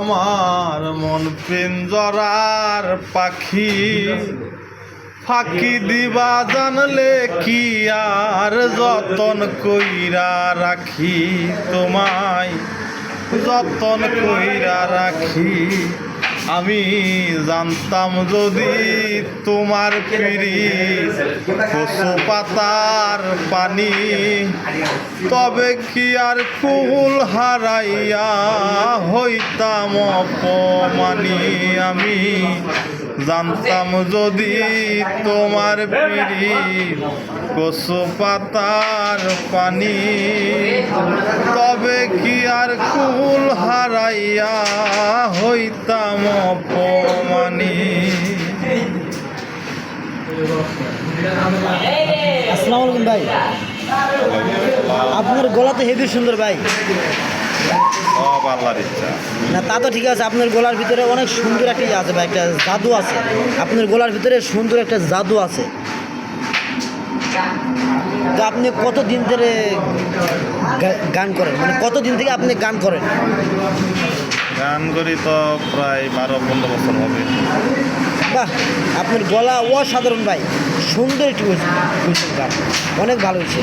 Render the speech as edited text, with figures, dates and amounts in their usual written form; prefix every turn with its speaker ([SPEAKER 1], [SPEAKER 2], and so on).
[SPEAKER 1] আমার মন পিঞ্জরার পাখি ফাঁকি দিবা জানলে কি আর যতন কইরা রাখি তোমায় যতন কইরা রাখি। আমি জানতাম যদি তোমার পিড়ি কচু পাতার পানি, তবে কি আর কুল হারাইয়া হইতাম অপমানি। আমি জানতাম যদি তোমার পিড়ি কচু পাতার পানি, তবে কি আর কুল হারাইয়া হইতাম অপমানি।
[SPEAKER 2] আসসালামু আলাইকুম ভাই, আপনার গলা তো হেভি সুন্দর ভাই।
[SPEAKER 1] সব আল্লাহর ইচ্ছা।
[SPEAKER 2] না তা তো ঠিক আছে, আপনার গলার ভিতরে অনেক সুন্দর একটা ইয়ে আছে ভাই, একটা জাদু আছে। আপনার গলার ভিতরে সুন্দর একটা জাদু আছে। তো আপনি কতদিন ধরে গান করেন, মানে কতদিন থেকে আপনি গান করেন?
[SPEAKER 1] গান করি তো প্রায় 12-15 বছর হবে।
[SPEAKER 2] বাহ, আপনার গলা অসাধারণ ভাই, সুন্দর একটু গান, অনেক ভালো হয়েছে।